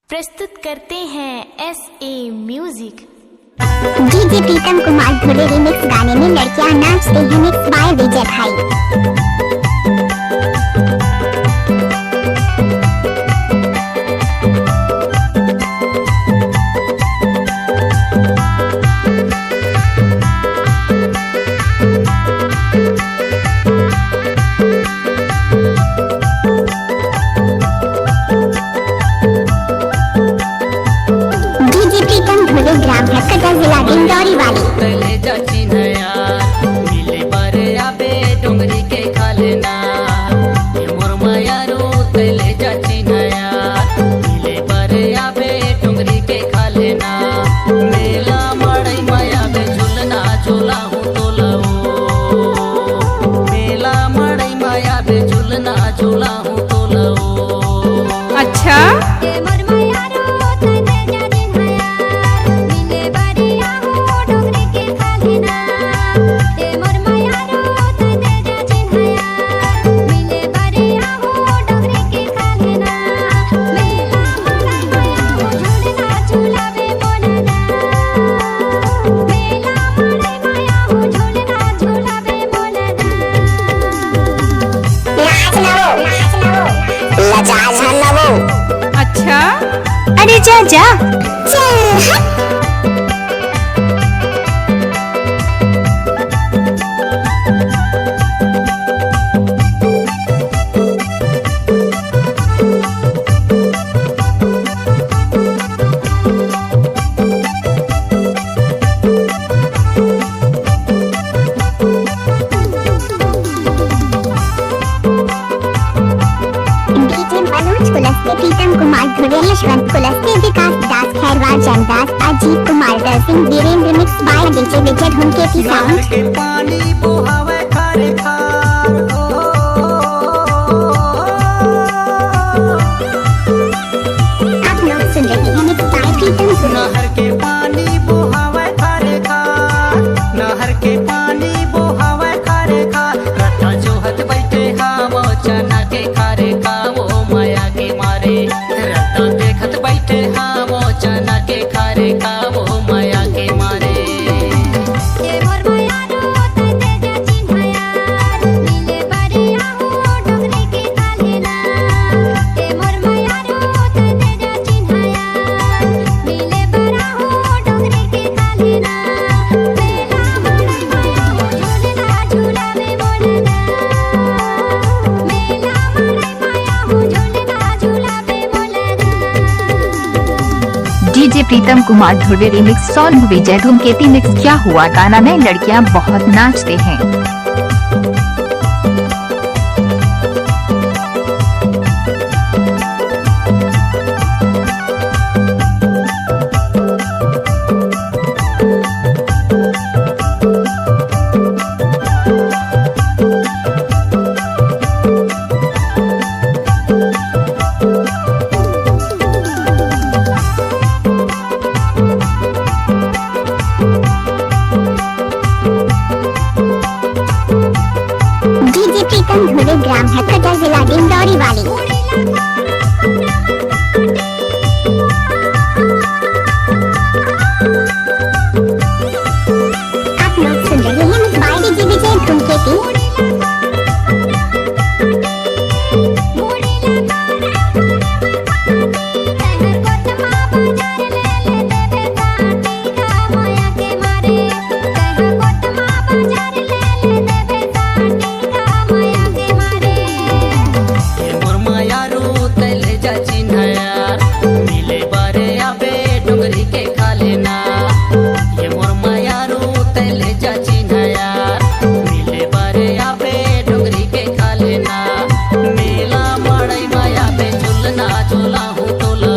प्रस्तुत करते हैं SA music. DJ Pritam Kumar Dhurve remix गाने में लड़कियां नाचते हैं, मिक्स बाय विजय भाई। ग्राम हरकता जिला डिंडौरी वाली तले जाची नया मिले पर आबे डोंगरी के खालेना ये मोर मायारो तले जाची नया मिले पर आबे डोंगरी के खालेना मेला मड़ई माया बे झूलना झूला हूँ तोलाओ मेला मड़ई माया बे झूलना झूला हूँ तोलाओ। अच्छा अच्छा अरे जा जा प्रीतम कुमार धुरवे यशवंत कुलस्ते विकास दास खैरवार जनदास अजीत कुमार दर्शन वीरेंद्र मिक्स बाय डीजे विजय धमकी साउंड के पानी बोहावे खारे खार आप लोग सुन रहे हैं मिक्स बाय प्रीतम कुमार। नहर के पानी बोहावे खारे खार नहर के पानी बोहावे खारे खार रट्टा जोहत बैठे हम चना के खारे खा वो माया के मारे रट्टा देखत बैठे हम चना के खारे खा वो माया के मारे। DJ Pritam Kumar Dhurve remix song विजय धूमकेती मिक्स। क्या हुआ गाना में लड़कियां बहुत नाचते हैं। डीजे प्रीतम धुरवे ग्राम हरकता जिला डिंडौरी वाली आप लोग सुन रहे हैं मिक्स बाय डीजे विजय धमकी। झूला हूँ तोला